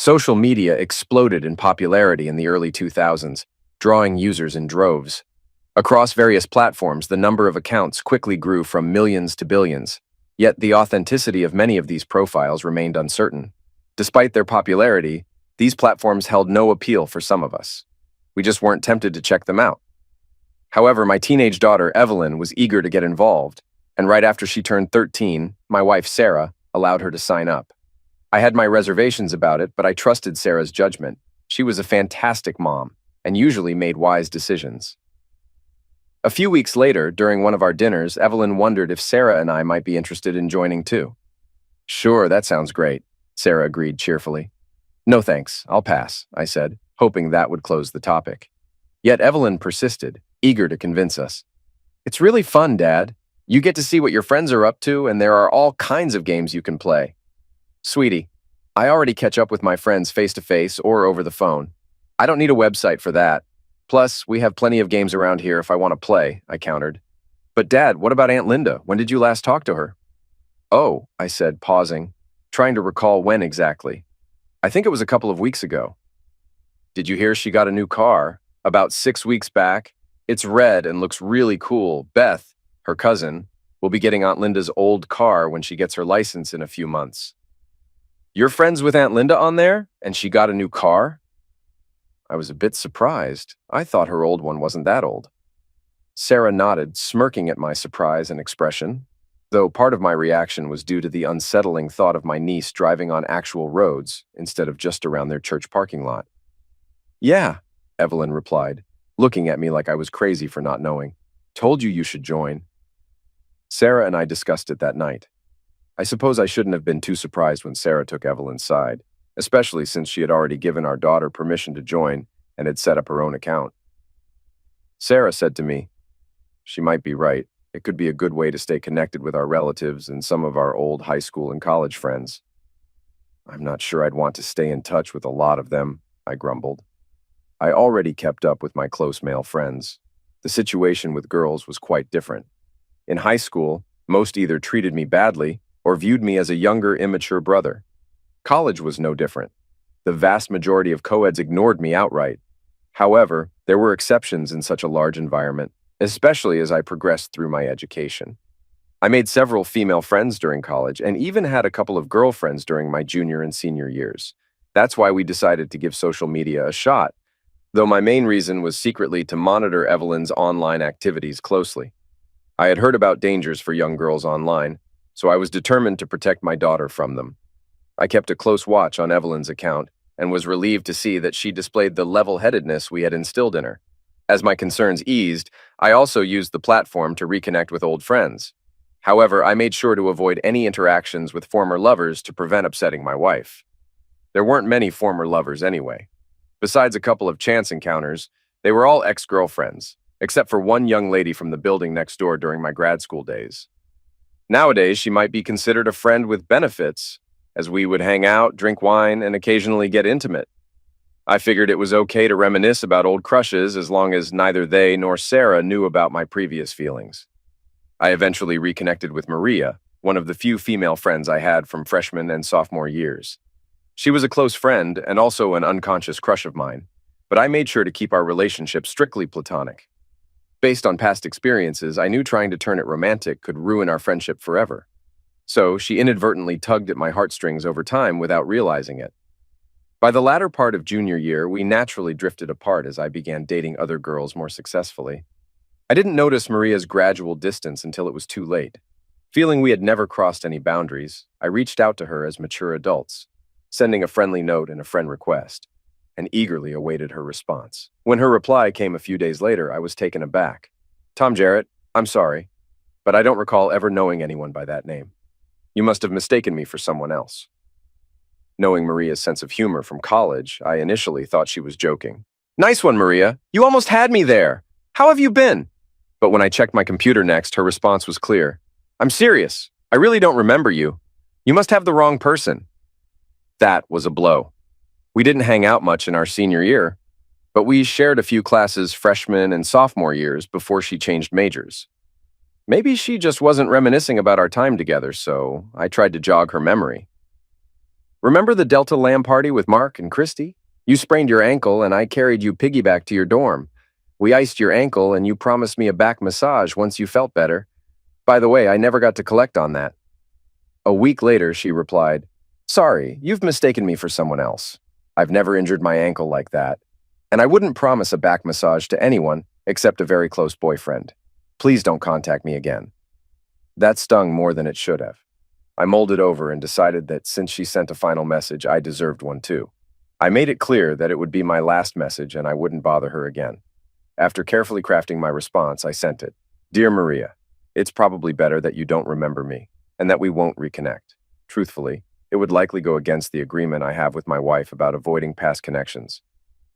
Social media exploded in popularity in the early 2000s, drawing users in droves. Across various platforms, the number of accounts quickly grew from millions to billions, yet the authenticity of many of these profiles remained uncertain. Despite their popularity, these platforms held no appeal for some of us. We just weren't tempted to check them out. However, my teenage daughter, Evelyn, was eager to get involved, and right after she turned 13, my wife, Sarah, allowed her to sign up. I had my reservations about it, but I trusted Sarah's judgment. She was a fantastic mom and usually made wise decisions. A few weeks later, during one of our dinners, Evelyn wondered if Sarah and I might be interested in joining too. "Sure, that sounds great," Sarah agreed cheerfully. "No thanks, I'll pass," I said, hoping that would close the topic. Yet Evelyn persisted, eager to convince us. "It's really fun, Dad. You get to see what your friends are up to, and there are all kinds of games you can play." "Sweetie, I already catch up with my friends face-to-face or over the phone. I don't need a website for that. Plus, we have plenty of games around here if I want to play," I countered. "But Dad, what about Aunt Linda? When did you last talk to her?" "Oh," I said, pausing, trying to recall when exactly. "I think it was a couple of weeks ago." "Did you hear she got a new car? About 6 weeks back? It's red and looks really cool. Beth, her cousin, will be getting Aunt Linda's old car when she gets her license in a few months." "You're friends with Aunt Linda on there? And she got a new car?" I was a bit surprised. I thought her old one wasn't that old. Sarah nodded, smirking at my surprise and expression, though part of my reaction was due to the unsettling thought of my niece driving on actual roads instead of just around their church parking lot. "Yeah," Evelyn replied, looking at me like I was crazy for not knowing. "Told you should join." Sarah and I discussed it that night. I suppose I shouldn't have been too surprised when Sarah took Evelyn's side, especially since she had already given our daughter permission to join and had set up her own account. Sarah said to me, "She might be right. It could be a good way to stay connected with our relatives and some of our old high school and college friends." "I'm not sure I'd want to stay in touch with a lot of them," I grumbled. I already kept up with my close male friends. The situation with girls was quite different. In high school, most either treated me badly or viewed me as a younger, immature brother. College was no different. The vast majority of co-eds ignored me outright. However, there were exceptions in such a large environment, especially as I progressed through my education. I made several female friends during college and even had a couple of girlfriends during my junior and senior years. That's why we decided to give social media a shot, though my main reason was secretly to monitor Evelyn's online activities closely. I had heard about dangers for young girls online, so I was determined to protect my daughter from them. I kept a close watch on Evelyn's account and was relieved to see that she displayed the level-headedness we had instilled in her. As my concerns eased, I also used the platform to reconnect with old friends. However, I made sure to avoid any interactions with former lovers to prevent upsetting my wife. There weren't many former lovers anyway. Besides a couple of chance encounters, they were all ex-girlfriends, except for one young lady from the building next door during my grad school days. Nowadays, she might be considered a friend with benefits, as we would hang out, drink wine, and occasionally get intimate. I figured it was okay to reminisce about old crushes as long as neither they nor Sarah knew about my previous feelings. I eventually reconnected with Maria, one of the few female friends I had from freshman and sophomore years. She was a close friend and also an unconscious crush of mine, but I made sure to keep our relationship strictly platonic. Based on past experiences, I knew trying to turn it romantic could ruin our friendship forever. So she inadvertently tugged at my heartstrings over time without realizing it. By the latter part of junior year, we naturally drifted apart as I began dating other girls more successfully. I didn't notice Maria's gradual distance until it was too late. Feeling we had never crossed any boundaries, I reached out to her as mature adults, sending a friendly note and a friend request, and eagerly awaited her response. When her reply came a few days later, I was taken aback. "Tom Jarrett, I'm sorry, but I don't recall ever knowing anyone by that name. You must have mistaken me for someone else." Knowing Maria's sense of humor from college, I initially thought she was joking. "Nice one, Maria. You almost had me there. How have you been?" But when I checked my computer next, her response was clear. "I'm serious. I really don't remember you. You must have the wrong person." That was a blow. We didn't hang out much in our senior year, but we shared a few classes freshman and sophomore years before she changed majors. Maybe she just wasn't reminiscing about our time together, so I tried to jog her memory. Remember the Delta Lamb party with Mark and Christy? You sprained your ankle and I carried you piggyback to your dorm. We iced your ankle and you promised me a back massage once you felt better. By the way, I never got to collect on that. A week later, she replied, "Sorry, you've mistaken me for someone else. I've never injured my ankle like that. And I wouldn't promise a back massage to anyone except a very close boyfriend. Please don't contact me again." That stung more than it should have. I molded over and decided that since she sent a final message, I deserved one too. I made it clear that it would be my last message and I wouldn't bother her again. After carefully crafting my response, I sent it. "Dear Maria, it's probably better that you don't remember me and that we won't reconnect. Truthfully, it would likely go against the agreement I have with my wife about avoiding past connections.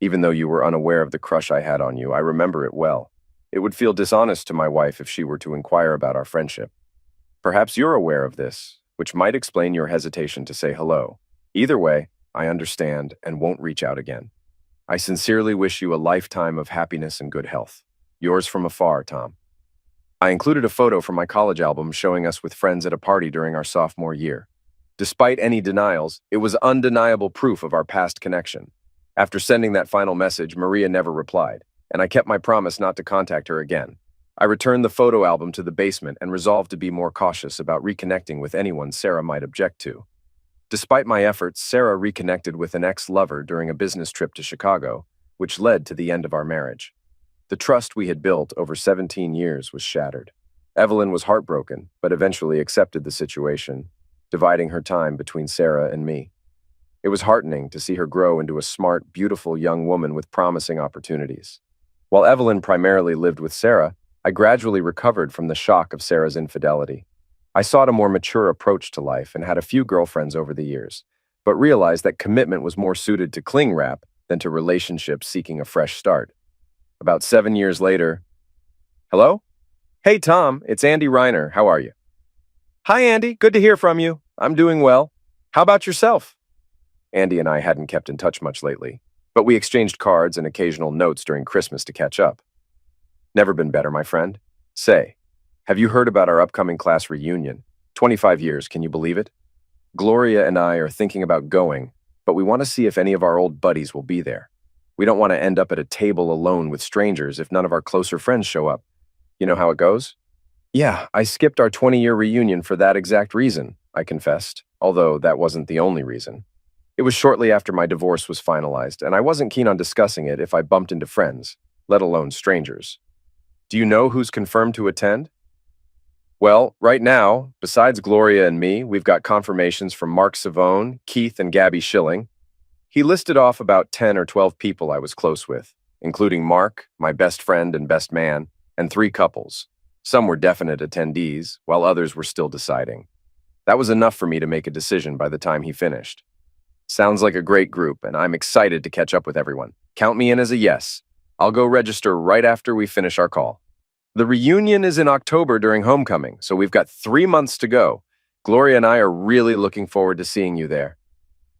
Even though you were unaware of the crush I had on you, I remember it well. It would feel dishonest to my wife if she were to inquire about our friendship. Perhaps you're aware of this, which might explain your hesitation to say hello. Either way, I understand and won't reach out again. I sincerely wish you a lifetime of happiness and good health. Yours from afar, Tom." I included a photo from my college album showing us with friends at a party during our sophomore year. Despite any denials, it was undeniable proof of our past connection. After sending that final message, Maria never replied, and I kept my promise not to contact her again. I returned the photo album to the basement and resolved to be more cautious about reconnecting with anyone Sarah might object to. Despite my efforts, Sarah reconnected with an ex-lover during a business trip to Chicago, which led to the end of our marriage. The trust we had built over 17 years was shattered. Evelyn was heartbroken, but eventually accepted the situation, dividing her time between Sarah and me. It was heartening to see her grow into a smart, beautiful young woman with promising opportunities. While Evelyn primarily lived with Sarah, I gradually recovered from the shock of Sarah's infidelity. I sought a more mature approach to life and had a few girlfriends over the years, but realized that commitment was more suited to cling wrap than to relationships seeking a fresh start. About 7 years later, "Hello? Hey, Tom, it's Andy Reiner. How are you?" "Hi, Andy. Good to hear from you. I'm doing well. How about yourself?" Andy and I hadn't kept in touch much lately, but we exchanged cards and occasional notes during Christmas to catch up. "Never been better, my friend. Say, have you heard about our upcoming class reunion? 25 years, can you believe it? Gloria and I are thinking about going, but we want to see if any of our old buddies will be there. We don't want to end up at a table alone with strangers if none of our closer friends show up. You know how it goes?" "Yeah, I skipped our 20-year reunion for that exact reason," I confessed, although that wasn't the only reason. It was shortly after my divorce was finalized, and I wasn't keen on discussing it if I bumped into friends, let alone strangers. "Do you know who's confirmed to attend?" "Well, right now, besides Gloria and me, we've got confirmations from Mark Savone, Keith, and Gabby Schilling." He listed off about 10 or 12 people I was close with, including Mark, my best friend and best man, and 3 couples. Some were definite attendees, while others were still deciding. That was enough for me to make a decision by the time he finished. "Sounds like a great group, and I'm excited to catch up with everyone. Count me in as a yes. I'll go register right after we finish our call." The reunion is in October during homecoming, so we've got 3 months to go. Gloria and I are really looking forward to seeing you there.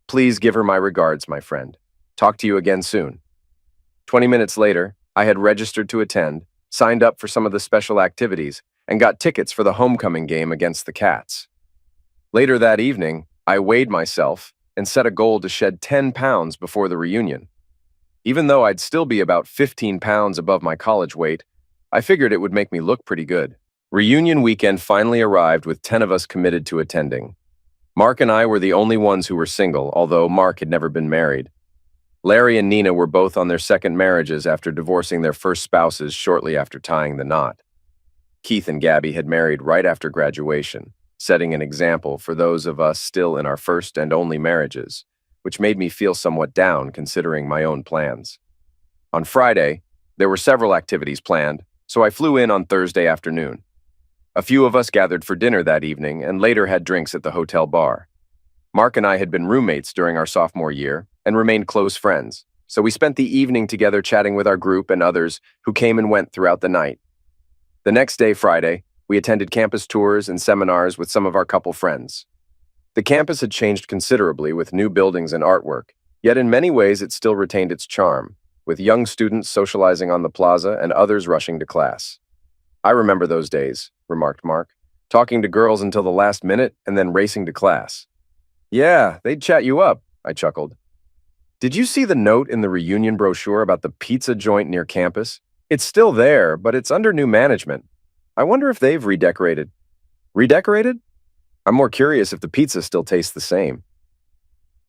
Please give her my regards, my friend. Talk to you again soon. 20 minutes later, I had registered to attend, signed up for some of the special activities, and got tickets for the homecoming game against the Cats. Later that evening, I weighed myself and set a goal to shed 10 pounds before the reunion. Even though I'd still be about 15 pounds above my college weight, I figured it would make me look pretty good. Reunion weekend finally arrived with 10 of us committed to attending. Mark and I were the only ones who were single, although Mark had never been married. Larry and Nina were both on their second marriages after divorcing their first spouses shortly after tying the knot. Keith and Gabby had married right after graduation, setting an example for those of us still in our first and only marriages, which made me feel somewhat down considering my own plans. On Friday, there were several activities planned, so I flew in on Thursday afternoon. A few of us gathered for dinner that evening and later had drinks at the hotel bar. Mark and I had been roommates during our sophomore year and remained close friends, so we spent the evening together chatting with our group and others who came and went throughout the night. The next day, Friday, we attended campus tours and seminars with some of our couple friends. The campus had changed considerably with new buildings and artwork, yet in many ways it still retained its charm, with young students socializing on the plaza and others rushing to class. "I remember those days," remarked Mark, "talking to girls until the last minute and then racing to class." Yeah, they'd chat you up, I chuckled. Did you see the note in the reunion brochure about the pizza joint near campus? It's still there, but it's under new management. I wonder if they've redecorated. Redecorated? I'm more curious if the pizza still tastes the same.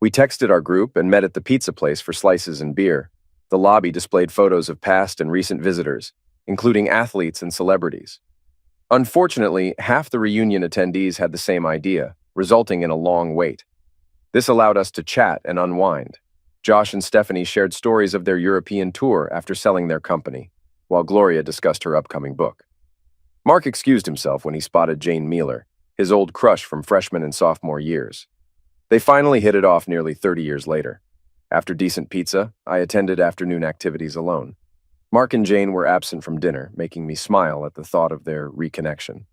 We texted our group and met at the pizza place for slices and beer. The lobby displayed photos of past and recent visitors, including athletes and celebrities. Unfortunately, half the reunion attendees had the same idea, resulting in a long wait. This allowed us to chat and unwind. Josh and Stephanie shared stories of their European tour after selling their company, while Gloria discussed her upcoming book. Mark excused himself when he spotted Jane Mealer, his old crush from freshman and sophomore years. They finally hit it off nearly 30 years later. After decent pizza, I attended afternoon activities alone. Mark and Jane were absent from dinner, making me smile at the thought of their reconnection.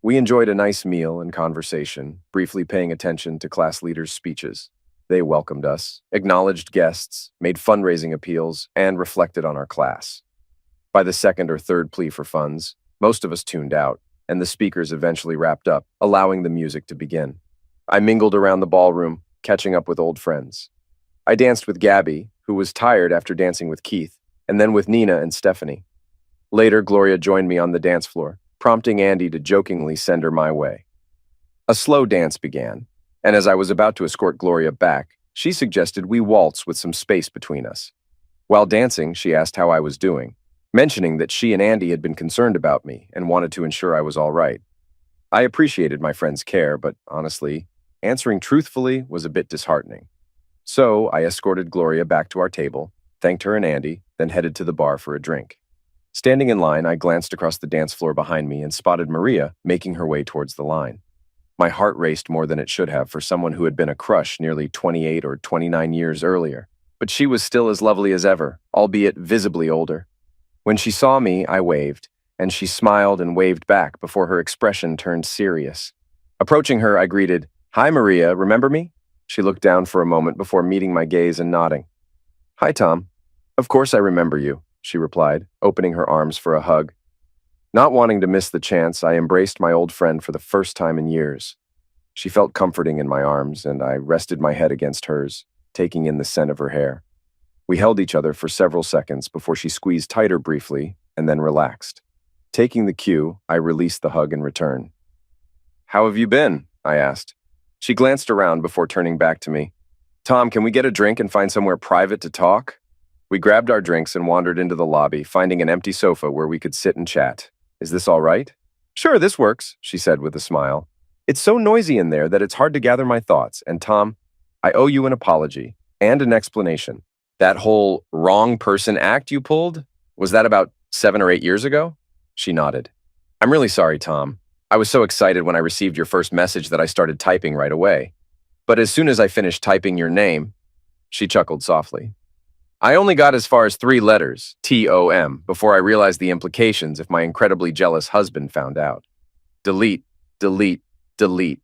We enjoyed a nice meal and conversation, briefly paying attention to class leaders' speeches. They welcomed us, acknowledged guests, made fundraising appeals, and reflected on our class. By the second or third plea for funds, most of us tuned out, and the speakers eventually wrapped up, allowing the music to begin. I mingled around the ballroom, catching up with old friends. I danced with Gabby, who was tired after dancing with Keith, and then with Nina and Stephanie. Later, Gloria joined me on the dance floor, prompting Andy to jokingly send her my way. A slow dance began, and as I was about to escort Gloria back, she suggested we waltz with some space between us. While dancing, she asked how I was doing, mentioning that she and Andy had been concerned about me and wanted to ensure I was all right. I appreciated my friend's care, but honestly, answering truthfully was a bit disheartening. So I escorted Gloria back to our table, thanked her and Andy, then headed to the bar for a drink. Standing in line, I glanced across the dance floor behind me and spotted Maria making her way towards the line. My heart raced more than it should have for someone who had been a crush nearly 28 or 29 years earlier. But she was still as lovely as ever, albeit visibly older. When she saw me, I waved, and she smiled and waved back before her expression turned serious. Approaching her, I greeted, "Hi, Maria, remember me?" She looked down for a moment before meeting my gaze and nodding. "Hi, Tom. Of course I remember you," she replied, opening her arms for a hug. Not wanting to miss the chance, I embraced my old friend for the first time in years. She felt comforting in my arms, and I rested my head against hers, taking in the scent of her hair. We held each other for several seconds before she squeezed tighter briefly and then relaxed. Taking the cue, I released the hug in return. "How have you been?" I asked. She glanced around before turning back to me. "Tom, can we get a drink and find somewhere private to talk?" We grabbed our drinks and wandered into the lobby, finding an empty sofa where we could sit and chat. "Is this all right?" "Sure, this works," she said with a smile. "It's so noisy in there that it's hard to gather my thoughts, and Tom, I owe you an apology and an explanation. That whole wrong person act you pulled, was that about 7 or 8 years ago?" She nodded. "I'm really sorry, Tom. I was so excited when I received your first message that I started typing right away. But as soon as I finished typing your name," she chuckled softly. "I only got as far as 3 letters, T-O-M, before I realized the implications if my incredibly jealous husband found out. Delete, delete, delete.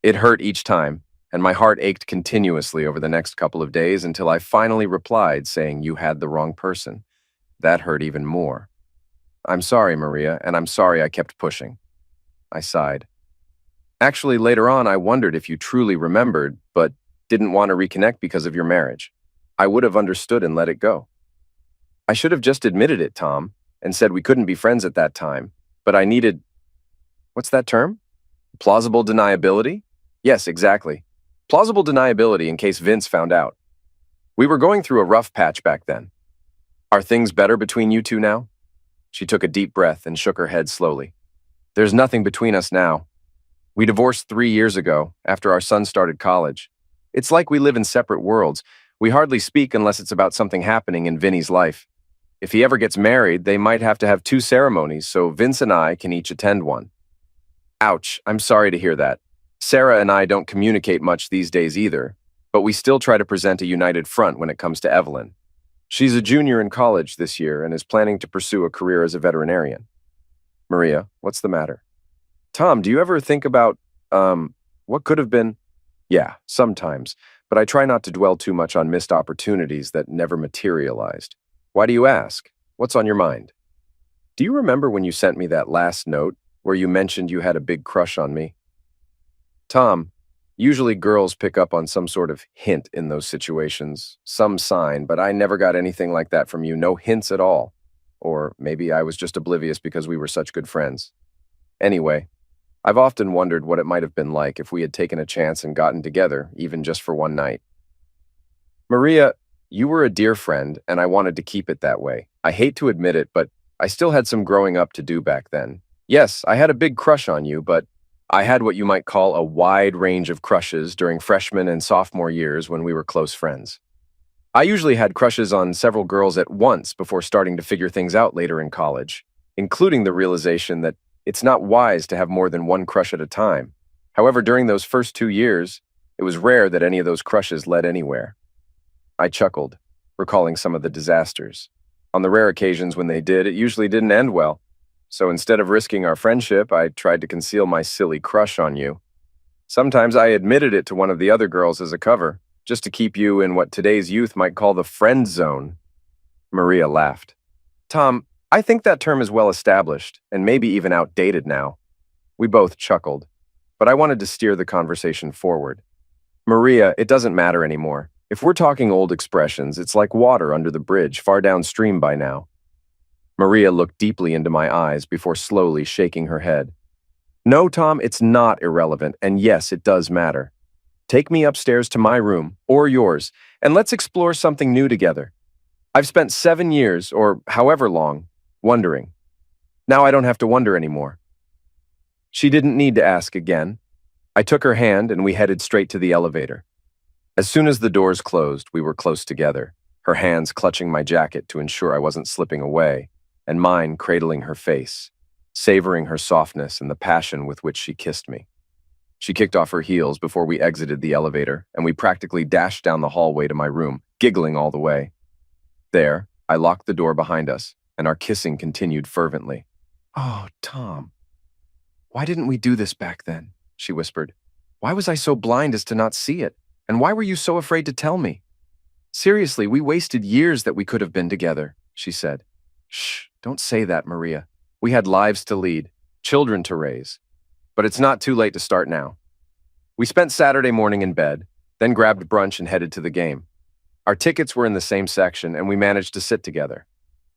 It hurt each time, and my heart ached continuously over the next couple of days until I finally replied saying you had the wrong person. That hurt even more. I'm sorry, Maria, and I'm sorry I kept pushing." I sighed. "Actually, later on, I wondered if you truly remembered, but didn't want to reconnect because of your marriage. I would have understood and let it go. I should have just admitted it, Tom, and said we couldn't be friends at that time, but I needed— what's that term? Plausible deniability? Yes, exactly. Plausible deniability in case Vince found out. We were going through a rough patch back then. Are things better between you two now?" She took a deep breath and shook her head slowly. "There's nothing between us now. We divorced 3 years ago, after our son started college. It's like we live in separate worlds. We hardly speak unless it's about something happening in Vinny's life. If he ever gets married, they might have to have 2 ceremonies so Vince and I can each attend one." Ouch, I'm sorry to hear that. Sarah and I don't communicate much these days either, but we still try to present a united front when it comes to Evelyn. She's a junior in college this year and is planning to pursue a career as a veterinarian. Maria, what's the matter? Tom, do you ever think about, what could have been? Yeah, sometimes, but I try not to dwell too much on missed opportunities that never materialized. Why do you ask? What's on your mind? Do you remember when you sent me that last note where you mentioned you had a big crush on me? Tom, Usually girls pick up on some sort of hint in those situations, some sign, but I never got anything like that from you, no hints at all. Or maybe I was just oblivious because we were such good friends. Anyway, I've often wondered what it might have been like if we had taken a chance and gotten together, even just for one night. Maria, you were a dear friend, and I wanted to keep it that way. I hate to admit it, but I still had some growing up to do back then. Yes, I had a big crush on you, but I had what you might call a wide range of crushes during freshman and sophomore years when we were close friends. I usually had crushes on several girls at once before starting to figure things out later in college, including the realization that it's not wise to have more than one crush at a time. However, during those first 2 years, it was rare that any of those crushes led anywhere. I chuckled, recalling some of the disasters. On the rare occasions when they did, it usually didn't end well. So instead of risking our friendship, I tried to conceal my silly crush on you. Sometimes I admitted it to one of the other girls as a cover, just to keep you in what today's youth might call the friend zone. Maria laughed. Tom, I think that term is well established, and maybe even outdated now. We both chuckled, but I wanted to steer the conversation forward. Maria, it doesn't matter anymore. If we're talking old expressions, it's like water under the bridge far downstream by now. Maria looked deeply into my eyes before slowly shaking her head. No, Tom, it's not irrelevant, and yes, it does matter. Take me upstairs to my room, or yours, and let's explore something new together. I've spent 7 years, or however long, wondering. Now I don't have to wonder anymore. She didn't need to ask again. I took her hand and we headed straight to the elevator. As soon as the doors closed, we were close together, her hands clutching my jacket to ensure I wasn't slipping away, and mine cradling her face, savoring her softness and the passion with which she kissed me. She kicked off her heels before we exited the elevator, and we practically dashed down the hallway to my room, giggling all the way. There, I locked the door behind us, and our kissing continued fervently. Oh, Tom, why didn't we do this back then? She whispered. Why was I so blind as to not see it? And why were you so afraid to tell me? Seriously, we wasted years that we could have been together, she said. Shh, don't say that, Maria. We had lives to lead, children to raise. But it's not too late to start now. We spent Saturday morning in bed, then grabbed brunch and headed to the game. Our tickets were in the same section, and we managed to sit together.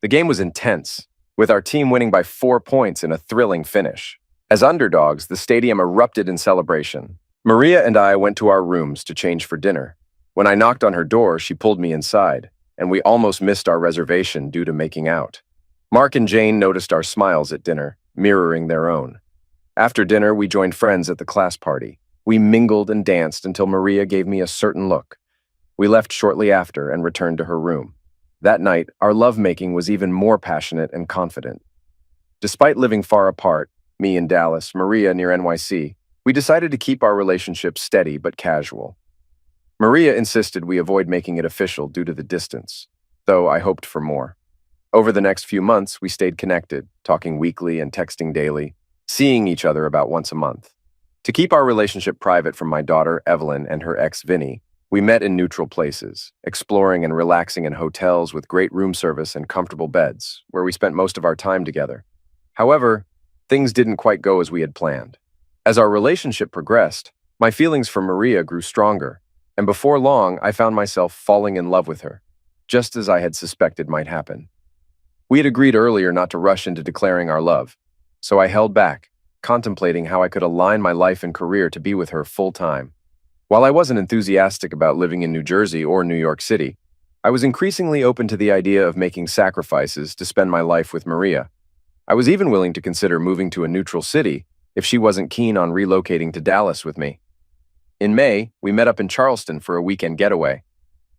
The game was intense, with our team winning by 4 points in a thrilling finish. As underdogs, the stadium erupted in celebration. Maria and I went to our rooms to change for dinner. When I knocked on her door, she pulled me inside, and we almost missed our reservation due to making out. Mark and Jane noticed our smiles at dinner, mirroring their own. After dinner, we joined friends at the class party. We mingled and danced until Maria gave me a certain look. We left shortly after and returned to her room. That night, our lovemaking was even more passionate and confident. Despite living far apart, me in Dallas, Maria near NYC, we decided to keep our relationship steady but casual. Maria insisted we avoid making it official due to the distance, though I hoped for more. Over the next few months, we stayed connected, talking weekly and texting daily, seeing each other about once a month. To keep our relationship private from my daughter, Evelyn, and her ex, Vinny, we met in neutral places, exploring and relaxing in hotels with great room service and comfortable beds, where we spent most of our time together. However, things didn't quite go as we had planned. As our relationship progressed, my feelings for Maria grew stronger, and before long, I found myself falling in love with her, just as I had suspected might happen. We had agreed earlier not to rush into declaring our love, so I held back, contemplating how I could align my life and career to be with her full-time. While I wasn't enthusiastic about living in New Jersey or New York City, I was increasingly open to the idea of making sacrifices to spend my life with Maria. I was even willing to consider moving to a neutral city if she wasn't keen on relocating to Dallas with me. In May, we met up in Charleston for a weekend getaway.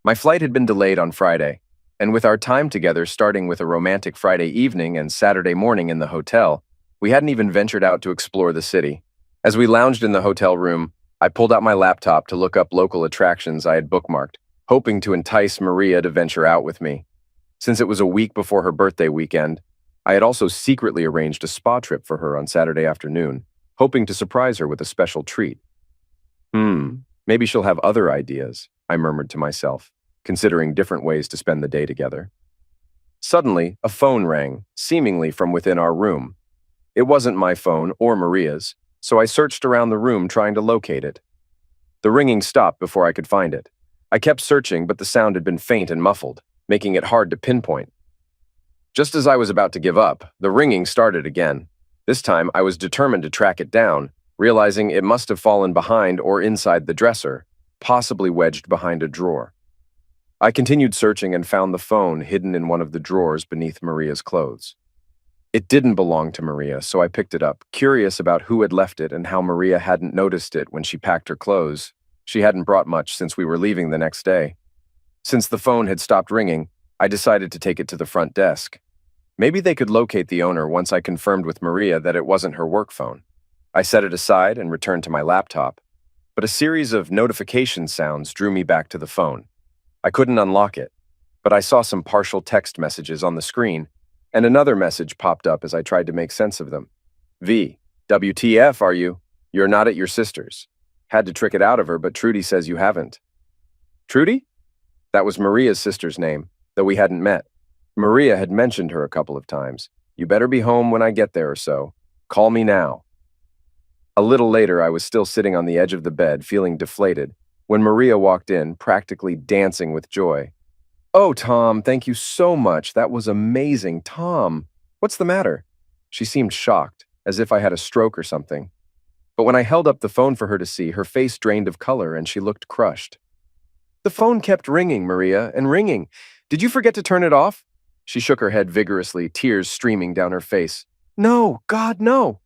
My flight had been delayed on Friday, and with our time together starting with a romantic Friday evening and Saturday morning in the hotel, we hadn't even ventured out to explore the city. As we lounged in the hotel room, I pulled out my laptop to look up local attractions I had bookmarked, hoping to entice Maria to venture out with me. Since it was a week before her birthday weekend, I had also secretly arranged a spa trip for her on Saturday afternoon, hoping to surprise her with a special treat. Maybe she'll have other ideas, I murmured to myself, considering different ways to spend the day together. Suddenly, a phone rang, seemingly from within our room. It wasn't my phone or Maria's, so I searched around the room trying to locate it. The ringing stopped before I could find it. I kept searching, but the sound had been faint and muffled, making it hard to pinpoint. Just as I was about to give up, the ringing started again. This time, I was determined to track it down, realizing it must have fallen behind or inside the dresser, possibly wedged behind a drawer. I continued searching and found the phone hidden in one of the drawers beneath Maria's clothes. It didn't belong to Maria, so I picked it up, curious about who had left it and how Maria hadn't noticed it when she packed her clothes. She hadn't brought much since we were leaving the next day. Since the phone had stopped ringing, I decided to take it to the front desk. Maybe they could locate the owner once I confirmed with Maria that it wasn't her work phone. I set it aside and returned to my laptop, but a series of notification sounds drew me back to the phone. I couldn't unlock it, but I saw some partial text messages on the screen, and another message popped up as I tried to make sense of them. WTF, are you? You're not at your sister's. Had to trick it out of her, but Trudy says you haven't. Trudy? That was Maria's sister's name, though we hadn't met. Maria had mentioned her a couple of times. You better be home when I get there or so. Call me now. A little later, I was still sitting on the edge of the bed, feeling deflated, when Maria walked in, practically dancing with joy. Oh, Tom, thank you so much. That was amazing. Tom, what's the matter? She seemed shocked, as if I had a stroke or something. But when I held up the phone for her to see, her face drained of color and she looked crushed. The phone kept ringing, Maria, and ringing. Did you forget to turn it off? She shook her head vigorously, tears streaming down her face. No, God, no.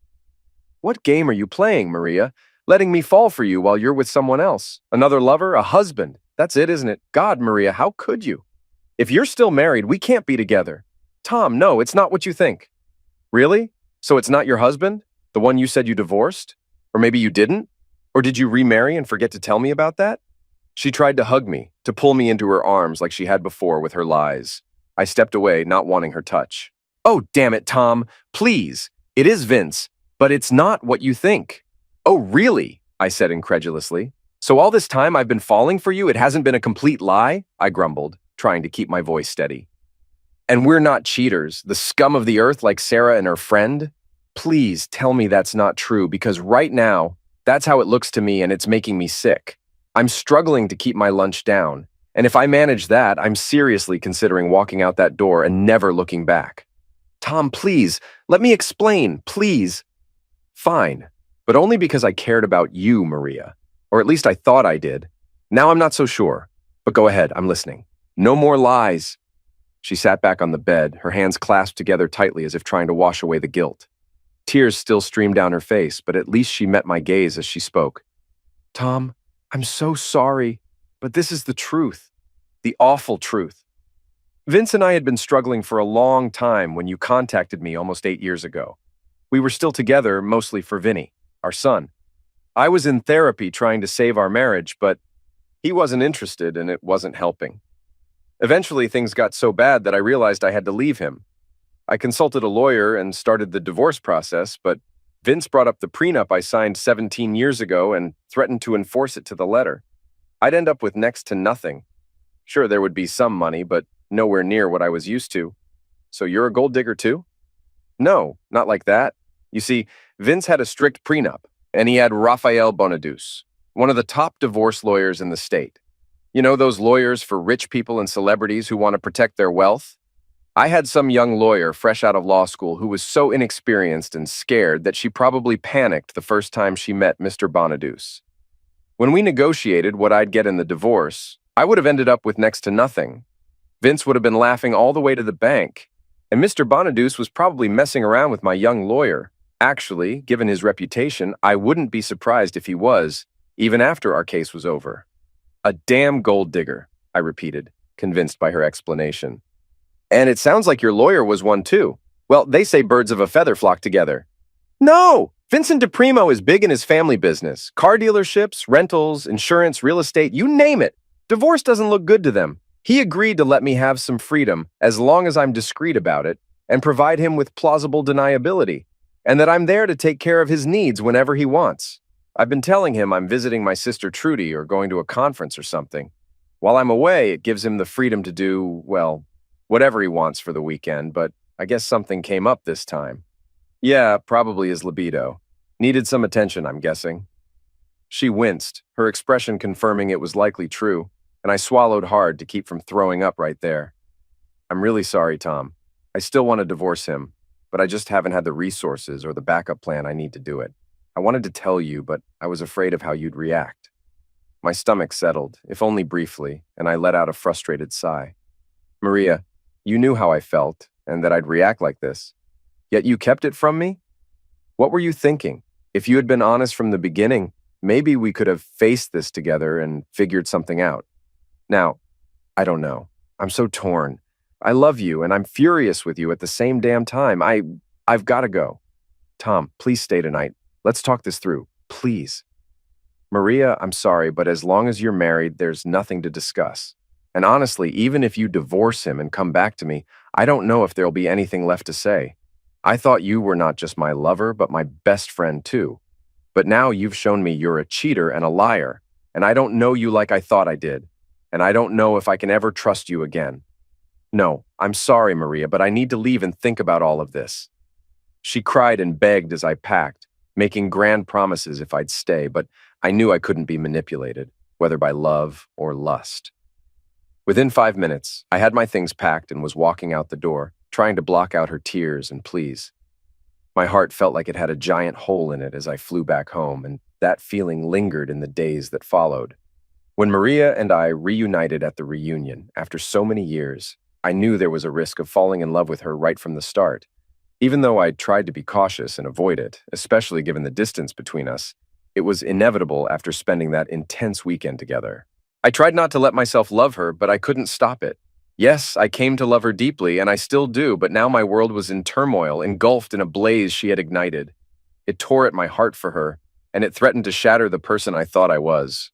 What game are you playing, Maria? Letting me fall for you while you're with someone else? Another lover? A husband? That's it, isn't it? God, Maria, how could you? If you're still married, we can't be together. Tom, no, it's not what you think. Really? So it's not your husband? The one you said you divorced? Or maybe you didn't? Or did you remarry and forget to tell me about that? She tried to hug me, to pull me into her arms like she had before with her lies. I stepped away, not wanting her touch. Oh, damn it, Tom. Please. It is Vince, but it's not what you think. Oh, really? I said incredulously. So all this time I've been falling for you, it hasn't been a complete lie? I grumbled, trying to keep my voice steady. And we're not cheaters, the scum of the earth like Sarah and her friend? Please tell me that's not true, because right now, that's how it looks to me and it's making me sick. I'm struggling to keep my lunch down, and if I manage that, I'm seriously considering walking out that door and never looking back. Tom, please, let me explain, please. Fine, but only because I cared about you, Maria. Or at least I thought I did. Now I'm not so sure, but go ahead, I'm listening. No more lies. She sat back on the bed, her hands clasped together tightly as if trying to wash away the guilt. Tears still streamed down her face, but at least she met my gaze as she spoke. Tom, I'm so sorry, but this is the truth. The awful truth. Vince and I had been struggling for a long time when you contacted me almost 8 years ago. We were still together, mostly for Vinny, our son. I was in therapy trying to save our marriage, but he wasn't interested and it wasn't helping. Eventually, things got so bad that I realized I had to leave him. I consulted a lawyer and started the divorce process, but Vince brought up the prenup I signed 17 years ago and threatened to enforce it to the letter. I'd end up with next to nothing. Sure, there would be some money, but nowhere near what I was used to. So you're a gold digger too? No, not like that. You see, Vince had a strict prenup, and he had Rafael Bonadus, one of the top divorce lawyers in the state. You know, those lawyers for rich people and celebrities who want to protect their wealth? I had some young lawyer fresh out of law school who was so inexperienced and scared that she probably panicked the first time she met Mr. Bonadus. When we negotiated what I'd get in the divorce, I would have ended up with next to nothing. Vince would have been laughing all the way to the bank, and Mr. Bonadus was probably messing around with my young lawyer. Actually, given his reputation, I wouldn't be surprised if he was, even after our case was over. A damn gold digger, I repeated, convinced by her explanation. And it sounds like your lawyer was one too. Well, they say birds of a feather flock together. No! Vincent DePrimo is big in his family business. Car dealerships, rentals, insurance, real estate, you name it. Divorce doesn't look good to them. He agreed to let me have some freedom as long as I'm discreet about it and provide him with plausible deniability, and that I'm there to take care of his needs whenever he wants. I've been telling him I'm visiting my sister Trudy or going to a conference or something. While I'm away, it gives him the freedom to do, well, whatever he wants for the weekend, but I guess something came up this time. Yeah, probably his libido. Needed some attention, I'm guessing. She winced, her expression confirming it was likely true, and I swallowed hard to keep from throwing up right there. I'm really sorry, Tom. I still want to divorce him, but I just haven't had the resources or the backup plan I need to do it. I wanted to tell you, but I was afraid of how you'd react. My stomach settled, if only briefly, and I let out a frustrated sigh. Maria, you knew how I felt and that I'd react like this. Yet you kept it from me? What were you thinking? If you had been honest from the beginning, maybe we could have faced this together and figured something out. Now, I don't know. I'm so torn. I love you and I'm furious with you at the same damn time. I've got to go. Tom, please stay tonight. Let's talk this through. Please. Maria, I'm sorry, but as long as you're married, there's nothing to discuss. And honestly, even if you divorce him and come back to me, I don't know if there'll be anything left to say. I thought you were not just my lover, but my best friend too. But now you've shown me you're a cheater and a liar, and I don't know you like I thought I did. And I don't know if I can ever trust you again. No, I'm sorry, Maria, but I need to leave and think about all of this. She cried and begged as I packed, making grand promises if I'd stay, but I knew I couldn't be manipulated, whether by love or lust. Within 5 minutes, I had my things packed and was walking out the door, trying to block out her tears and pleas. My heart felt like it had a giant hole in it as I flew back home, and that feeling lingered in the days that followed. When Maria and I reunited at the reunion, after so many years, I knew there was a risk of falling in love with her right from the start. Even though I tried to be cautious and avoid it, especially given the distance between us, it was inevitable after spending that intense weekend together. I tried not to let myself love her, but I couldn't stop it. Yes, I came to love her deeply, and I still do, but now my world was in turmoil, engulfed in a blaze she had ignited. It tore at my heart for her, and it threatened to shatter the person I thought I was.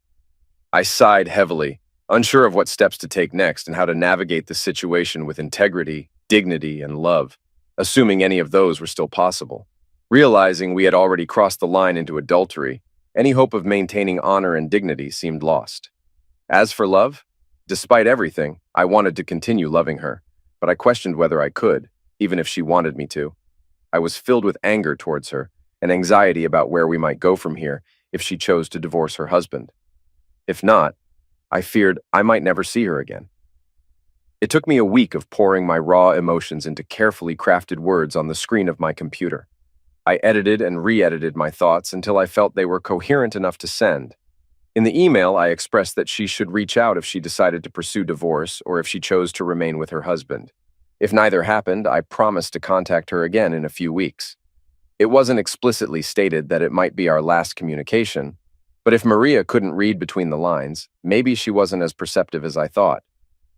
I sighed heavily, unsure of what steps to take next and how to navigate the situation with integrity, dignity, and love, assuming any of those were still possible. Realizing we had already crossed the line into adultery, any hope of maintaining honor and dignity seemed lost. As for love, despite everything, I wanted to continue loving her, but I questioned whether I could, even if she wanted me to. I was filled with anger towards her and anxiety about where we might go from here if she chose to divorce her husband. If not, I feared I might never see her again. It took me a week of pouring my raw emotions into carefully crafted words on the screen of my computer. I edited and re-edited my thoughts until I felt they were coherent enough to send. In the email, I expressed that she should reach out if she decided to pursue divorce or if she chose to remain with her husband. If neither happened, I promised to contact her again in a few weeks. It wasn't explicitly stated that it might be our last communication, but if Maria couldn't read between the lines, maybe she wasn't as perceptive as I thought.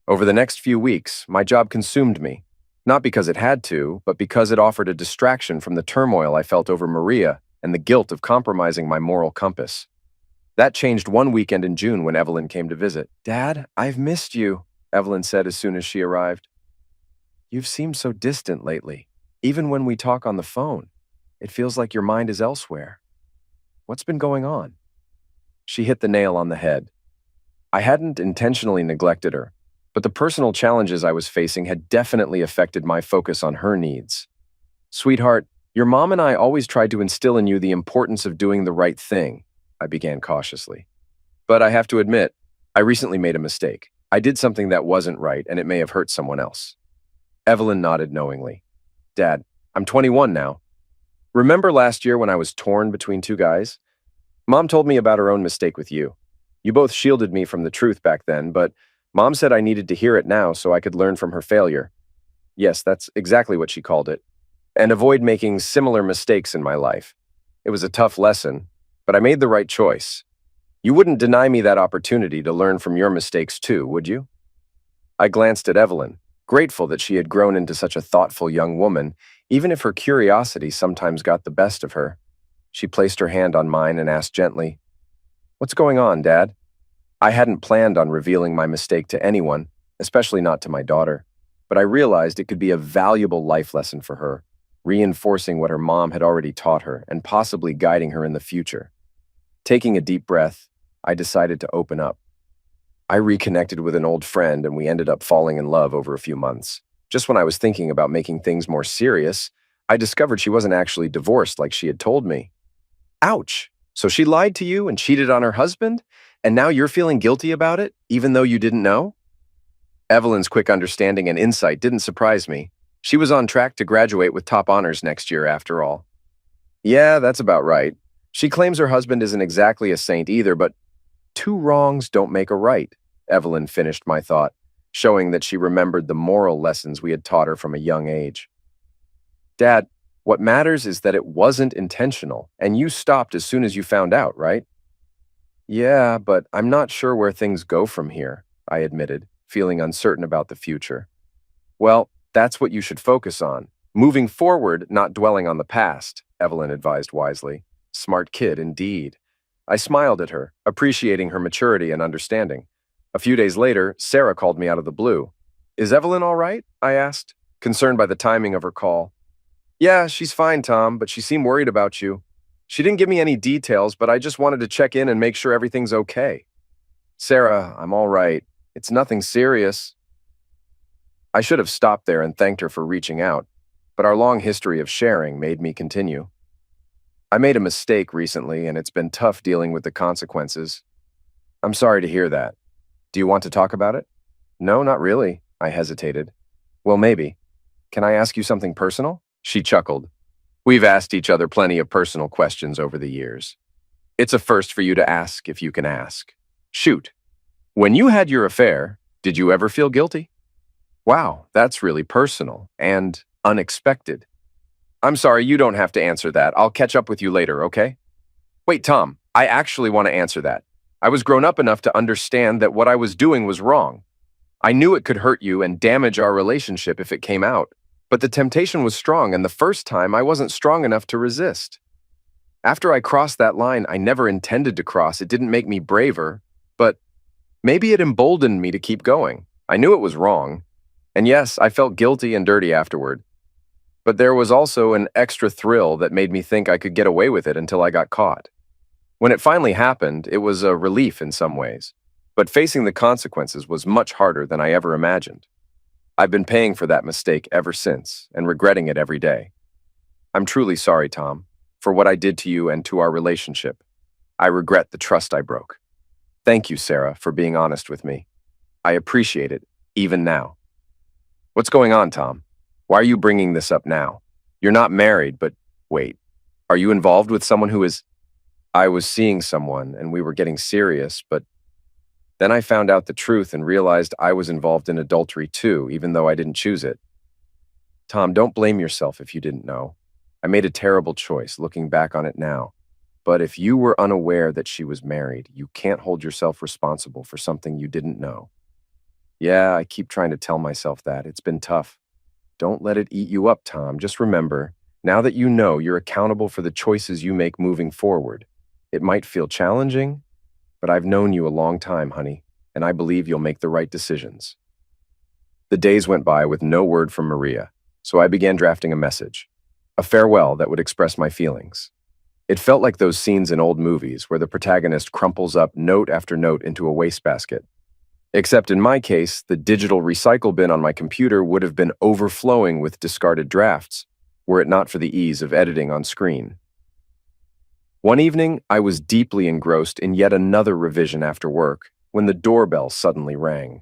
Over the next few weeks, my job consumed me, not because it had to, but because it offered a distraction from the turmoil I felt over Maria and the guilt of compromising my moral compass. That changed one weekend in June when Evelyn came to visit. "Dad, I've missed you," Evelyn said as soon as she arrived. "You've seemed so distant lately. Even when we talk on the phone, it feels like your mind is elsewhere. What's been going on?" She hit the nail on the head. I hadn't intentionally neglected her, but the personal challenges I was facing had definitely affected my focus on her needs. "Sweetheart, your mom and I always tried to instill in you the importance of doing the right thing," I began cautiously. "But I have to admit, I recently made a mistake. I did something that wasn't right, and it may have hurt someone else." Evelyn nodded knowingly. "Dad, I'm 21 now. Remember last year when I was torn between two guys? Mom told me about her own mistake with you. You both shielded me from the truth back then, but Mom said I needed to hear it now so I could learn from her failure. Yes, that's exactly what she called it. And avoid making similar mistakes in my life. It was a tough lesson, but I made the right choice. You wouldn't deny me that opportunity to learn from your mistakes too, would you?" I glanced at Evelyn, grateful that she had grown into such a thoughtful young woman, even if her curiosity sometimes got the best of her. She placed her hand on mine and asked gently, "What's going on, Dad?" I hadn't planned on revealing my mistake to anyone, especially not to my daughter, but I realized it could be a valuable life lesson for her, reinforcing what her mom had already taught her and possibly guiding her in the future. Taking a deep breath, I decided to open up. I reconnected with an old friend and we ended up falling in love over a few months. Just when I was thinking about making things more serious, I discovered she wasn't actually divorced like she had told me. Ouch! So she lied to you and cheated on her husband, and now you're feeling guilty about it, even though you didn't know? Evelyn's quick understanding and insight didn't surprise me. She was on track to graduate with top honors next year, after all. Yeah, that's about right. She claims her husband isn't exactly a saint either, but two wrongs don't make a right, Evelyn finished my thought, showing that she remembered the moral lessons we had taught her from a young age. Dad, what matters is that it wasn't intentional, and you stopped as soon as you found out, right? Yeah, but I'm not sure where things go from here, I admitted, feeling uncertain about the future. Well, that's what you should focus on. Moving forward, not dwelling on the past, Evelyn advised wisely. Smart kid, indeed. I smiled at her, appreciating her maturity and understanding. A few days later, Sarah called me out of the blue. Is Evelyn all right? I asked, concerned by the timing of her call. Yeah, she's fine, Tom, but she seemed worried about you. She didn't give me any details, but I just wanted to check in and make sure everything's okay. Sarah, I'm all right. It's nothing serious. I should have stopped there and thanked her for reaching out, but our long history of sharing made me continue. I made a mistake recently, and it's been tough dealing with the consequences. I'm sorry to hear that. Do you want to talk about it? No, not really, I hesitated. Well, maybe. Can I ask you something personal? She chuckled. We've asked each other plenty of personal questions over the years. It's a first for you to ask if you can ask. Shoot. When you had your affair, did you ever feel guilty? Wow, that's really personal and unexpected. I'm sorry, you don't have to answer that. I'll catch up with you later, okay? Wait, Tom, I actually want to answer that. I was grown up enough to understand that what I was doing was wrong. I knew it could hurt you and damage our relationship if it came out, but the temptation was strong, and the first time I wasn't strong enough to resist. After I crossed that line I never intended to cross, it didn't make me braver, but maybe it emboldened me to keep going. I knew it was wrong, and yes, I felt guilty and dirty afterward. But there was also an extra thrill that made me think I could get away with it until I got caught. When it finally happened, it was a relief in some ways, but facing the consequences was much harder than I ever imagined. I've been paying for that mistake ever since and regretting it every day. I'm truly sorry, Tom, for what I did to you and to our relationship. I regret the trust I broke. Thank you, Sarah, for being honest with me. I appreciate it, even now. What's going on, Tom? Why are you bringing this up now? You're not married, but wait, are you involved with someone who is... I was seeing someone and we were getting serious, but then I found out the truth and realized I was involved in adultery too, even though I didn't choose it. Tom, don't blame yourself if you didn't know. I made a terrible choice looking back on it now. But if you were unaware that she was married, you can't hold yourself responsible for something you didn't know. Yeah, I keep trying to tell myself that. It's been tough. Don't let it eat you up, Tom. Just remember, now that you know, you're accountable for the choices you make moving forward. It might feel challenging, but I've known you a long time, honey, and I believe you'll make the right decisions. The days went by with no word from Maria, so I began drafting a message, a farewell that would express my feelings. It felt like those scenes in old movies where the protagonist crumples up note after note into a wastebasket. Except in my case, the digital recycle bin on my computer would have been overflowing with discarded drafts, were it not for the ease of editing on screen. One evening, I was deeply engrossed in yet another revision after work when the doorbell suddenly rang.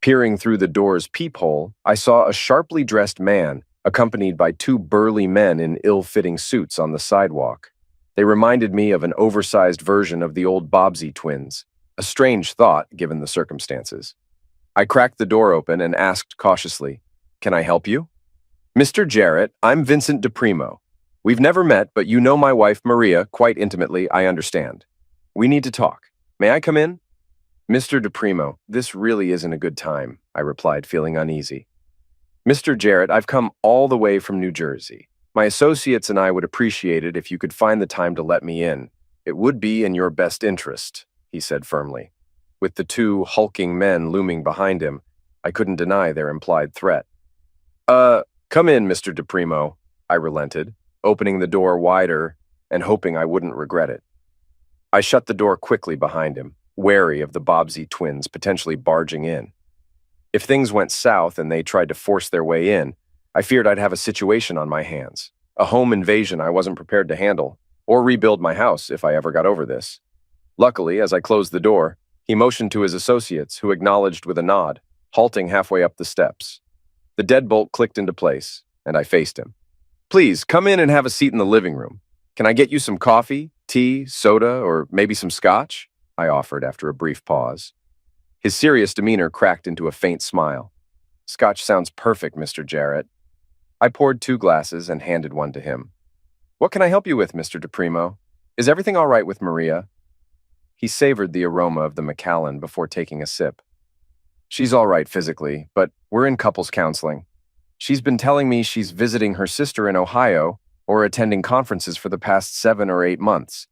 Peering through the door's peephole, I saw a sharply dressed man accompanied by two burly men in ill-fitting suits on the sidewalk. They reminded me of an oversized version of the old Bobbsey twins, a strange thought given the circumstances. I cracked the door open and asked cautiously, "Can I help you?" "Mr. Jarrett, I'm Vincent DePrimo. We've never met, but you know my wife, Maria, quite intimately, I understand. We need to talk. May I come in?" "Mr. DePrimo, this really isn't a good time," I replied, feeling uneasy. "Mr. Jarrett, I've come all the way from New Jersey. My associates and I would appreciate it if you could find the time to let me in. It would be in your best interest," he said firmly. With the two hulking men looming behind him, I couldn't deny their implied threat. Come in, Mr. DePrimo," I relented, opening the door wider and hoping I wouldn't regret it. I shut the door quickly behind him, wary of the Bobbsey twins potentially barging in. If things went south and they tried to force their way in, I feared I'd have a situation on my hands, a home invasion I wasn't prepared to handle. or rebuild my house if I ever got over this. Luckily, as I closed the door, he motioned to his associates, who acknowledged with a nod, halting halfway up the steps. The deadbolt clicked into place, and I faced him. "Please, come in and have a seat in the living room. Can I get you some coffee, tea, soda, or maybe some scotch?" I offered after a brief pause. His serious demeanor cracked into a faint smile. "Scotch sounds perfect, Mr. Jarrett." I poured 2 glasses and handed one to him. "What can I help you with, Mr. DePrimo? Is everything all right with Maria?" He savored the aroma of the Macallan before taking a sip. "She's all right physically, but we're in couples counseling. She's been telling me she's visiting her sister in Ohio or attending conferences for the past 7 or 8 months.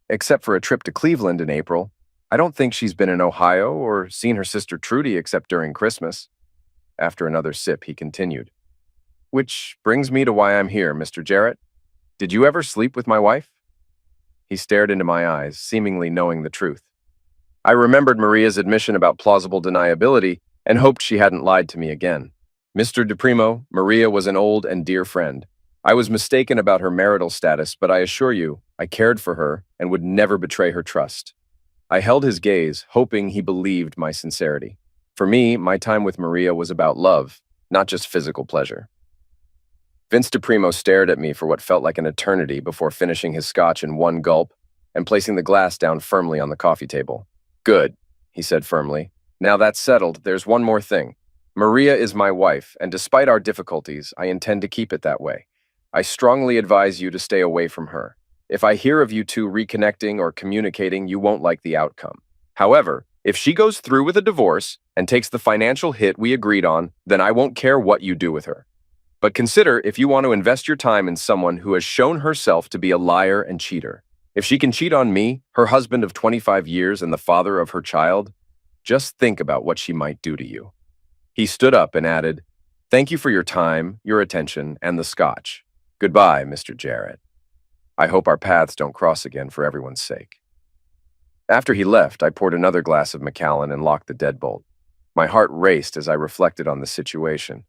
Except for a trip to Cleveland in April, I don't think she's been in Ohio or seen her sister Trudy except during Christmas." After another sip, he continued. "Which brings me to why I'm here, Mr. Jarrett. Did you ever sleep with my wife?" He stared into my eyes, seemingly knowing the truth. I remembered Maria's admission about plausible deniability and hoped she hadn't lied to me again. "Mr. DePrimo, Maria was an old and dear friend. I was mistaken about her marital status, but I assure you, I cared for her and would never betray her trust." I held his gaze, hoping he believed my sincerity. For me, my time with Maria was about love, not just physical pleasure. Vince DePrimo stared at me for what felt like an eternity before finishing his scotch in one gulp and placing the glass down firmly on the coffee table. "Good," he said firmly. "Now that's settled, there's one more thing. Maria is my wife, and despite our difficulties, I intend to keep it that way. I strongly advise you to stay away from her. If I hear of you two reconnecting or communicating, you won't like the outcome. However, if she goes through with a divorce and takes the financial hit we agreed on, then I won't care what you do with her. But consider if you want to invest your time in someone who has shown herself to be a liar and cheater. If she can cheat on me, her husband of 25 years and the father of her child, just think about what she might do to you." He stood up and added, "Thank you for your time, your attention, and the scotch. Goodbye, Mr. Jarrett. I hope our paths don't cross again for everyone's sake." After he left, I poured another glass of Macallan and locked the deadbolt. My heart raced as I reflected on the situation.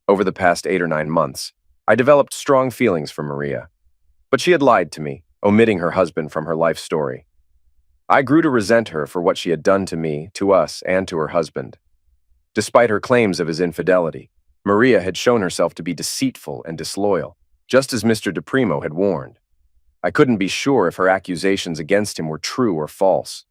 Over the past 8 or 9 months, I developed strong feelings for Maria. But she had lied to me, omitting her husband from her life story. I grew to resent her for what she had done to me, to us, and to her husband. Despite her claims of his infidelity, Maria had shown herself to be deceitful and disloyal, just as Mr. DePrimo had warned. I couldn't be sure if her accusations against him were true or false.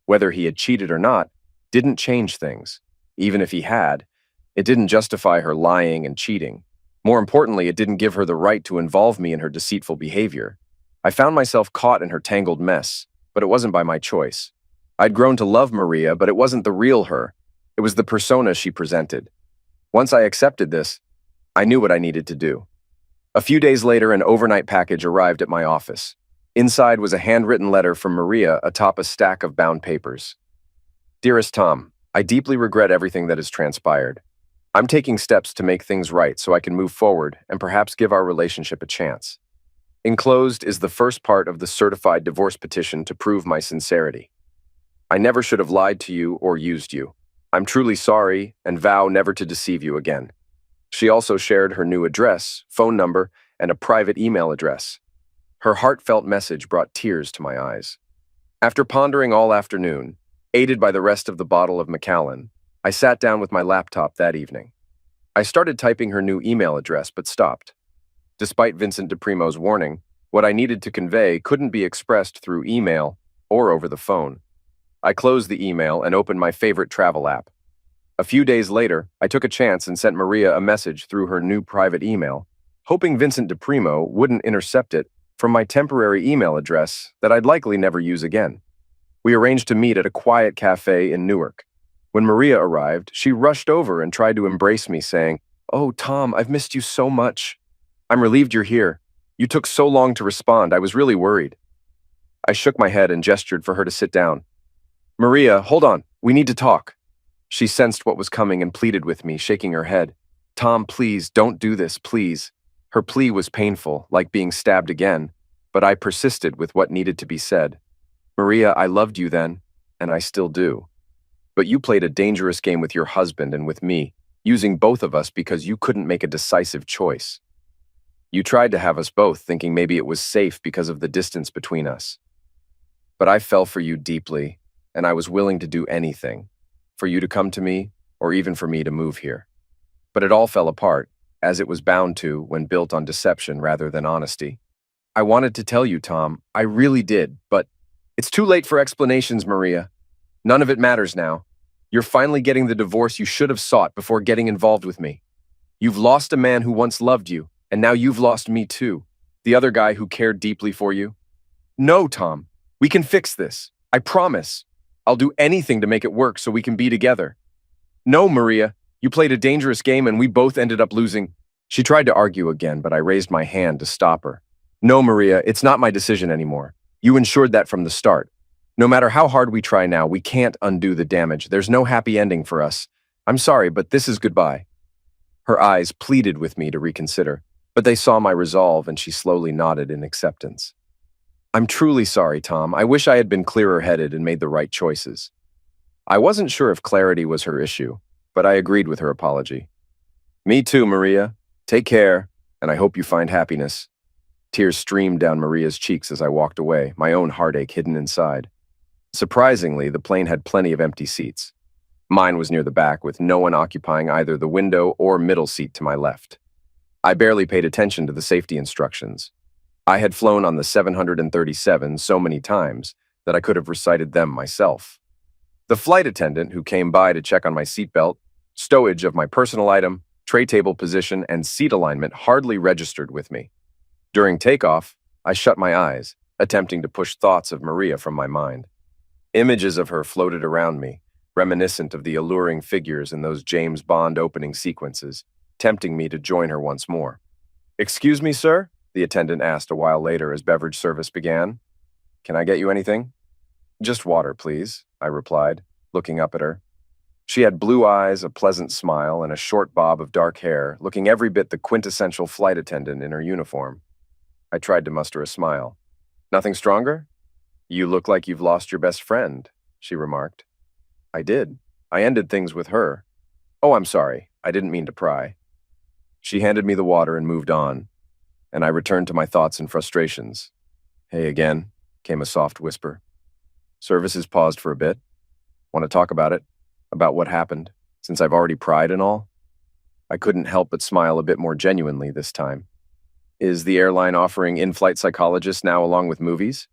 Whether he had cheated or not didn't change things. Even if he had, it didn't justify her lying and cheating. More importantly, it didn't give her the right to involve me in her deceitful behavior. I found myself caught in her tangled mess, but it wasn't by my choice. I'd grown to love Maria, but it wasn't the real her. It was the persona she presented. Once I accepted this, I knew what I needed to do. A few days later, an overnight package arrived at my office. Inside was a handwritten letter from Maria atop a stack of bound papers. "Dearest Tom, I deeply regret everything that has transpired. I'm taking steps to make things right so I can move forward and perhaps give our relationship a chance. Enclosed is the first part of the certified divorce petition to prove my sincerity. I never should have lied to you or used you. I'm truly sorry and vow never to deceive you again." She also shared her new address, phone number, and a private email address. Her heartfelt message brought tears to my eyes. After pondering all afternoon, aided by the rest of the bottle of Macallan, I sat down with my laptop that evening. I started typing her new email address but stopped. Despite Vincent DePrimo's warning, what I needed to convey couldn't be expressed through email or over the phone. I closed the email and opened my favorite travel app. A few days later, I took a chance and sent Maria a message through her new private email, hoping Vincent DePrimo wouldn't intercept it from my temporary email address that I'd likely never use again. We arranged to meet at a quiet cafe in Newark. When Maria arrived, she rushed over and tried to embrace me, saying, "Oh, Tom, I've missed you so much. I'm relieved you're here. You took so long to respond, I was really worried." I shook my head and gestured for her to sit down. "Maria, hold on, we need to talk." She sensed what was coming and pleaded with me, shaking her head. "Tom, please, don't do this, please." Her plea was painful, like being stabbed again, but I persisted with what needed to be said. "Maria, I loved you then, and I still do. But you played a dangerous game with your husband and with me, using both of us because you couldn't make a decisive choice. You tried to have us both, thinking maybe it was safe because of the distance between us. But I fell for you deeply, and I was willing to do anything, for you to come to me, or even for me to move here. But it all fell apart, as it was bound to when built on deception rather than honesty. I wanted to tell you, Tom, I really did, but it's too late for explanations, Maria. None of it matters now. You're finally getting the divorce you should have sought before getting involved with me. You've lost a man who once loved you, and now you've lost me too, the other guy who cared deeply for you. No, Tom, we can fix this. I promise. I'll do anything to make it work so we can be together. No, Maria, you played a dangerous game and we both ended up losing. She tried to argue again, but I raised my hand to stop her. No, Maria, it's not my decision anymore. You ensured that from the start. No matter how hard we try now, we can't undo the damage. There's no happy ending for us. I'm sorry, but this is goodbye. Her eyes pleaded with me to reconsider, but they saw my resolve and she slowly nodded in acceptance. I'm truly sorry, Tom. I wish I had been clearer-headed and made the right choices. I wasn't sure if clarity was her issue, but I agreed with her apology. Me too, Maria. Take care, and I hope you find happiness. Tears streamed down Maria's cheeks as I walked away, my own heartache hidden inside. Surprisingly, the plane had plenty of empty seats. Mine was near the back, with no one occupying either the window or middle seat to my left. I barely paid attention to the safety instructions. I had flown on the 737 so many times that I could have recited them myself. The flight attendant who came by to check on my seatbelt, stowage of my personal item, tray table position, and seat alignment hardly registered with me. During takeoff, I shut my eyes, attempting to push thoughts of Maria from my mind. Images of her floated around me, reminiscent of the alluring figures in those James Bond opening sequences, tempting me to join her once more. "Excuse me, sir?" the attendant asked a while later as beverage service began. "Can I get you anything?" "Just water, please," I replied, looking up at her. She had blue eyes, a pleasant smile, and a short bob of dark hair, looking every bit the quintessential flight attendant in her uniform. I tried to muster a smile. "Nothing stronger?" "You look like you've lost your best friend," she remarked. "I did. I ended things with her." "Oh, I'm sorry. I didn't mean to pry." She handed me the water and moved on, and I returned to my thoughts and frustrations. "Hey again," came a soft whisper. Services paused for a bit. "Want to talk about it? About what happened, since I've already pried and all?" I couldn't help but smile a bit more genuinely this time. "Is the airline offering in-flight psychologists now along with movies?"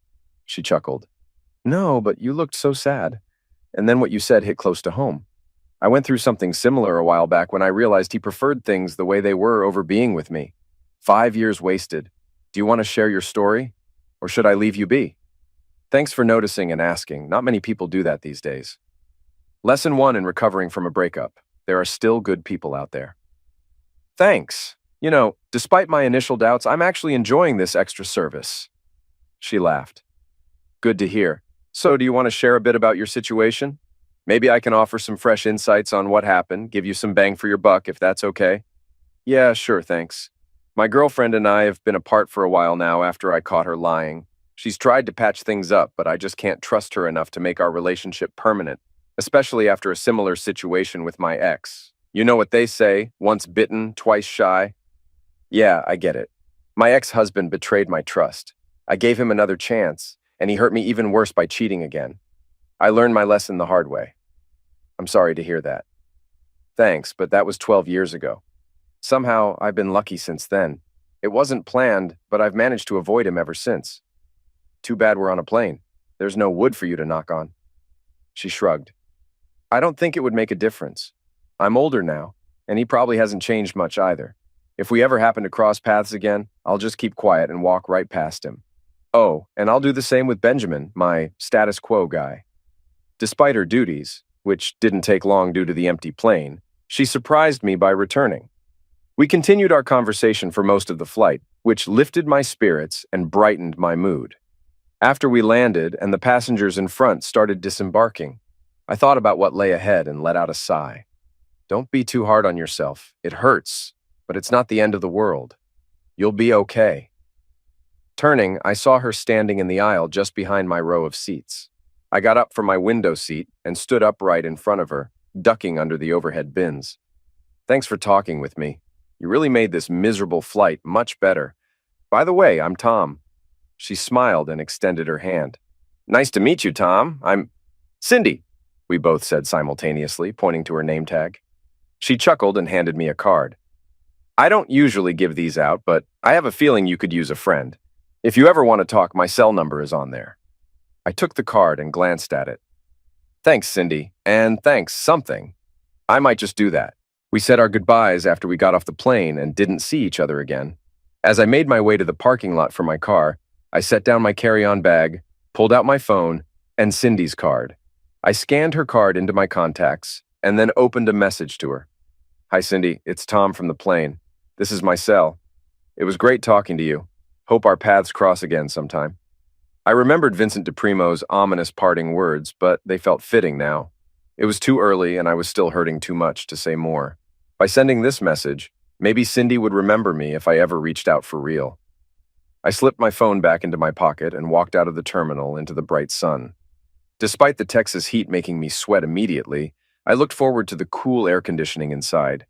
She chuckled. "No, but you looked so sad. And then what you said hit close to home. I went through something similar a while back when I realized he preferred things the way they were over being with me. 5 years wasted. Do you want to share your story? Or should I leave you be?" "Thanks for noticing and asking. Not many people do that these days." Lesson 1 in recovering from a breakup. There are still good people out there. "Thanks. You know, despite my initial doubts, I'm actually enjoying this extra service." She laughed. "Good to hear. So do you want to share a bit about your situation? Maybe I can offer some fresh insights on what happened, give you some bang for your buck if that's okay." "Yeah, sure, thanks. My girlfriend and I have been apart for a while now after I caught her lying. She's tried to patch things up, but I just can't trust her enough to make our relationship permanent, especially after a similar situation with my ex. You know what they say, once bitten, twice shy? Yeah, I get it. My ex-husband betrayed my trust. I gave him another chance, and he hurt me even worse by cheating again. I learned my lesson the hard way." "I'm sorry to hear that." "Thanks, but that was 12 years ago. Somehow, I've been lucky since then. It wasn't planned, but I've managed to avoid him ever since." "Too bad we're on a plane. There's no wood for you to knock on." She shrugged. "I don't think it would make a difference. I'm older now, and he probably hasn't changed much either. If we ever happen to cross paths again, I'll just keep quiet and walk right past him. Oh, and I'll do the same with Benjamin, my status quo guy." Despite her duties, which didn't take long due to the empty plane, she surprised me by returning. We continued our conversation for most of the flight, which lifted my spirits and brightened my mood. After we landed and the passengers in front started disembarking, I thought about what lay ahead and let out a sigh. Don't be too hard on yourself. It hurts, but it's not the end of the world. You'll be okay. Turning, I saw her standing in the aisle just behind my row of seats. I got up from my window seat and stood upright in front of her, ducking under the overhead bins. "Thanks for talking with me. You really made this miserable flight much better. By the way, I'm Tom." She smiled and extended her hand. "Nice to meet you, Tom. I'm Cindy," we both said simultaneously, pointing to her name tag. She chuckled and handed me a card. "I don't usually give these out, but I have a feeling you could use a friend. If you ever want to talk, my cell number is on there." I took the card and glanced at it. "Thanks, Cindy, and thanks, something. I might just do that." We said our goodbyes after we got off the plane and didn't see each other again. As I made my way to the parking lot for my car, I set down my carry-on bag, pulled out my phone, and Cindy's card. I scanned her card into my contacts and then opened a message to her. "Hi, Cindy. It's Tom from the plane. This is my cell. It was great talking to you. Hope our paths cross again sometime." I remembered Vincent DePrimo's ominous parting words, but they felt fitting now. It was too early and I was still hurting too much to say more. By sending this message, maybe Cindy would remember me if I ever reached out for real. I slipped my phone back into my pocket and walked out of the terminal into the bright sun. Despite the Texas heat making me sweat immediately, I looked forward to the cool air conditioning inside.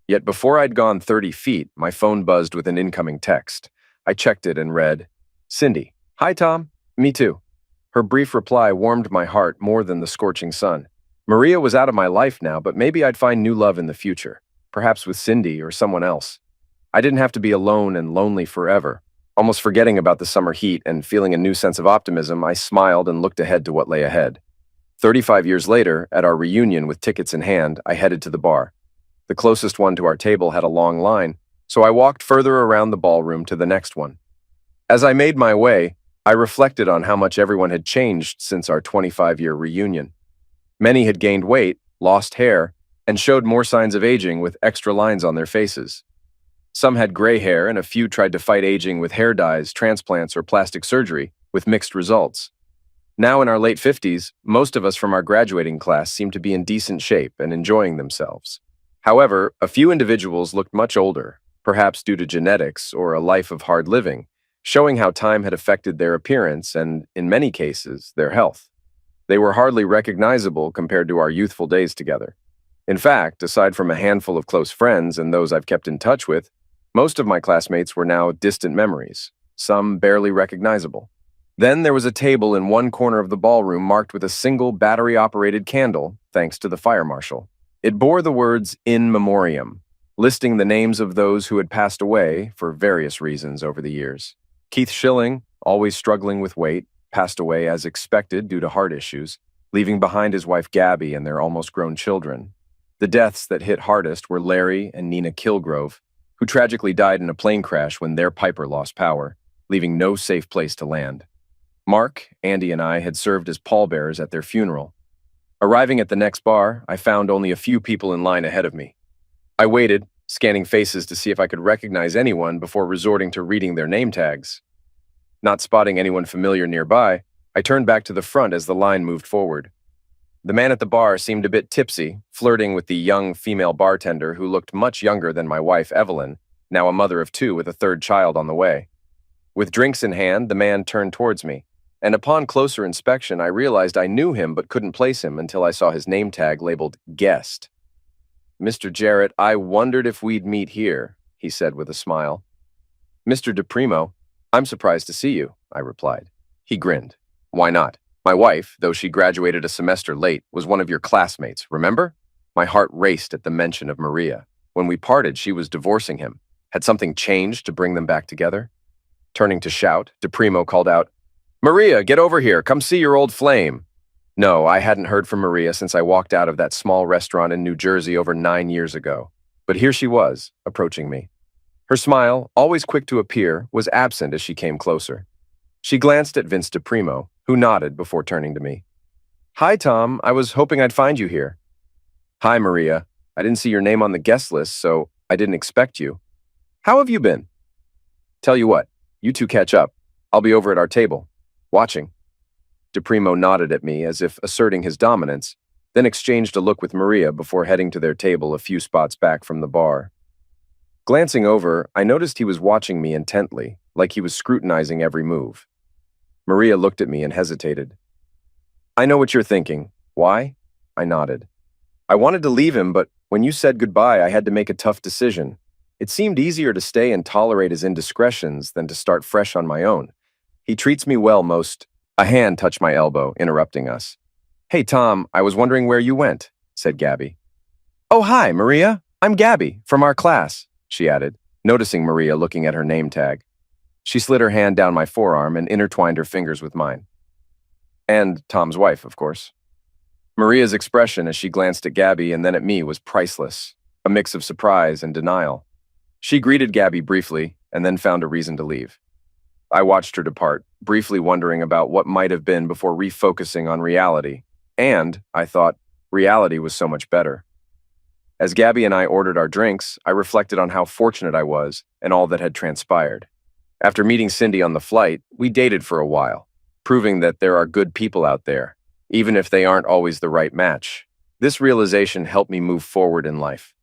Yet before I'd gone 30 feet, my phone buzzed with an incoming text. I checked it and read, "Cindy, hi Tom, me too." Her brief reply warmed my heart more than the scorching sun. Maria was out of my life now, but maybe I'd find new love in the future, perhaps with Cindy or someone else. I didn't have to be alone and lonely forever. Almost forgetting about the summer heat and feeling a new sense of optimism, I smiled and looked ahead to what lay ahead. 35 years later, at our reunion with tickets in hand, I headed to the bar. The closest one to our table had a long line, so I walked further around the ballroom to the next one. As I made my way, I reflected on how much everyone had changed since our 25-year reunion. Many had gained weight, lost hair, and showed more signs of aging with extra lines on their faces. Some had gray hair, and a few tried to fight aging with hair dyes, transplants, or plastic surgery, with mixed results. Now in our late 50s, most of us from our graduating class seemed to be in decent shape and enjoying themselves. However, a few individuals looked much older, perhaps due to genetics or a life of hard living, showing how time had affected their appearance and, in many cases, their health. They were hardly recognizable compared to our youthful days together. In fact, aside from a handful of close friends and those I've kept in touch with, most of my classmates were now distant memories, some barely recognizable. Then there was a table in one corner of the ballroom marked with a single battery-operated candle, thanks to the fire marshal. It bore the words "In Memoriam," listing the names of those who had passed away for various reasons over the years. Keith Schilling, always struggling with weight, passed away as expected due to heart issues, leaving behind his wife Gabby and their almost grown children. The deaths that hit hardest were Larry and Nina Kilgrove, who tragically died in a plane crash when their Piper lost power, leaving no safe place to land. Mark, Andy, and I had served as pallbearers at their funeral. Arriving at the next bar, I found only a few people in line ahead of me. I waited, scanning faces to see if I could recognize anyone before resorting to reading their name tags. Not spotting anyone familiar nearby, I turned back to the front as the line moved forward. The man at the bar seemed a bit tipsy, flirting with the young female bartender who looked much younger than my wife, Evelyn, now a mother of two with a third child on the way. With drinks in hand, the man turned towards me, and upon closer inspection, I realized I knew him but couldn't place him until I saw his name tag labeled Guest. "Mr. Jarrett, I wondered if we'd meet here," he said with a smile. "Mr. DePrimo, I'm surprised to see you," I replied. He grinned. "Why not? My wife, though she graduated a semester late, was one of your classmates, remember?" My heart raced at the mention of Maria. When we parted, she was divorcing him. Had something changed to bring them back together? Turning to shout, DePrimo called out, "Maria, get over here. Come see your old flame." No, I hadn't heard from Maria since I walked out of that small restaurant in New Jersey over 9 years ago. But here she was, approaching me. Her smile, always quick to appear, was absent as she came closer. She glanced at Vince DePrimo, who nodded before turning to me. "Hi, Tom. I was hoping I'd find you here." "Hi, Maria. I didn't see your name on the guest list, so I didn't expect you. How have you been?" "Tell you what, you two catch up. I'll be over at our table, watching." DePrimo nodded at me as if asserting his dominance, then exchanged a look with Maria before heading to their table a few spots back from the bar. Glancing over, I noticed he was watching me intently, like he was scrutinizing every move. Maria looked at me and hesitated. "I know what you're thinking. Why?" I nodded. "I wanted to leave him, but when you said goodbye, I had to make a tough decision. It seemed easier to stay and tolerate his indiscretions than to start fresh on my own. He treats me well most. A hand touched my elbow, interrupting us. Hey, Tom, I was wondering where you went, said Gabby. Oh, hi, Maria. I'm Gabby, from our class, she added, noticing Maria looking at her name tag. She slid her hand down my forearm and intertwined her fingers with mine. And Tom's wife, of course. Maria's expression as she glanced at Gabby and then at me was priceless, a mix of surprise and denial. She greeted Gabby briefly and then found a reason to leave. I watched her depart, briefly wondering about what might have been before refocusing on reality. And, I thought, reality was so much better. As Gabby and I ordered our drinks, I reflected on how fortunate I was and all that had transpired. After meeting Cindy on the flight, we dated for a while, proving that there are good people out there, even if they aren't always the right match. This realization helped me move forward in life.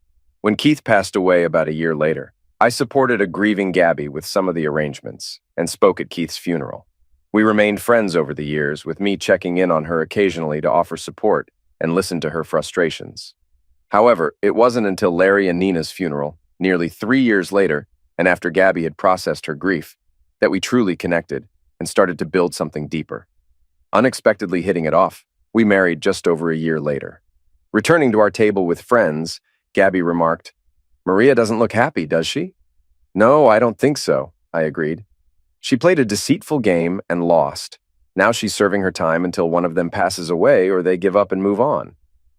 When Keith passed away about a year later, I supported a grieving Gabby with some of the arrangements and spoke at Keith's funeral. We remained friends over the years, with me checking in on her occasionally to offer support and listen to her frustrations. However, it wasn't until Larry and Nina's funeral, nearly 3 years later, and after Gabby had processed her grief, that we truly connected and started to build something deeper. Unexpectedly hitting it off, we married just over a year later. Returning to our table with friends, Gabby remarked, Maria doesn't look happy, does she? No, I don't think so, I agreed. She played a deceitful game and lost. Now she's serving her time until one of them passes away or they give up and move on.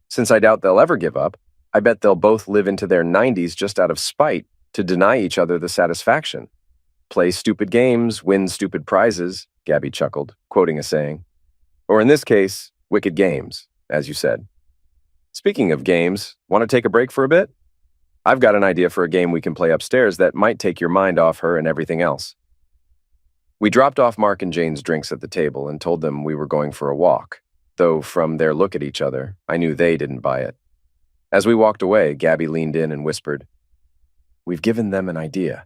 Since I doubt they'll ever give up, I bet they'll both live into their 90s just out of spite to deny each other the satisfaction. Play stupid games, win stupid prizes, Gabby chuckled, quoting a saying. Or in this case, wicked games, as you said. Speaking of games, want to take a break for a bit? I've got an idea for a game we can play upstairs that might take your mind off her and everything else. We dropped off Mark and Jane's drinks at the table and told them we were going for a walk, though from their look at each other, I knew they didn't buy it. As we walked away, Gabby leaned in and whispered, We've given them an idea.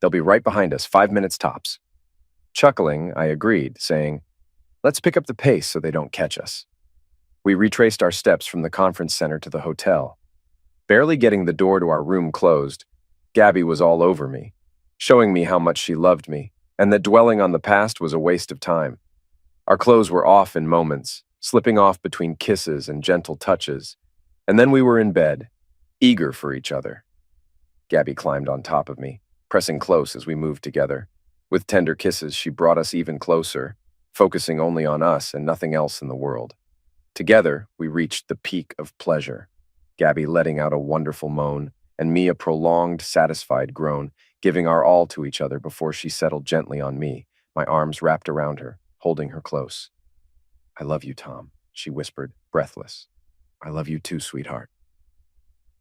They'll be right behind us, 5 minutes tops. Chuckling, I agreed, saying, Let's pick up the pace so they don't catch us. We retraced our steps from the conference center to the hotel. Barely getting the door to our room closed, Gabby was all over me, showing me how much she loved me, and that dwelling on the past was a waste of time. Our clothes were off in moments, slipping off between kisses and gentle touches, and then we were in bed, eager for each other. Gabby climbed on top of me, pressing close as we moved together. With tender kisses, she brought us even closer, focusing only on us and nothing else in the world. Together, we reached the peak of pleasure, Gabby letting out a wonderful moan, and me a prolonged, satisfied groan, giving our all to each other before she settled gently on me, my arms wrapped around her, holding her close. I love you, Tom, she whispered, breathless. I love you too, sweetheart.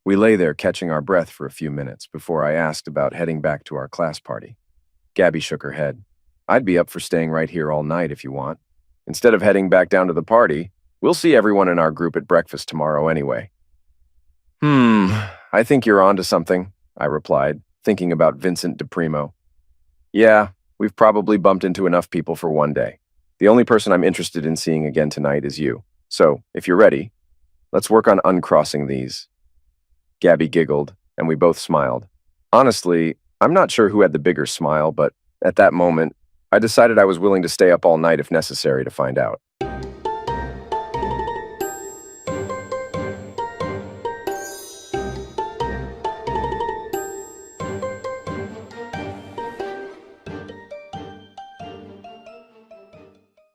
We lay there catching our breath for a few minutes before I asked about heading back to our class party. Gabby shook her head. I'd be up for staying right here all night if you want. Instead of heading back down to the party, we'll see everyone in our group at breakfast tomorrow anyway. I think you're onto something, I replied, thinking about Vincent DePrimo. Yeah, we've probably bumped into enough people for one day. The only person I'm interested in seeing again tonight is you. So, if you're ready, let's work on uncrossing these. Gabby giggled, and we both smiled. Honestly, I'm not sure who had the bigger smile, but at that moment, I decided I was willing to stay up all night if necessary to find out.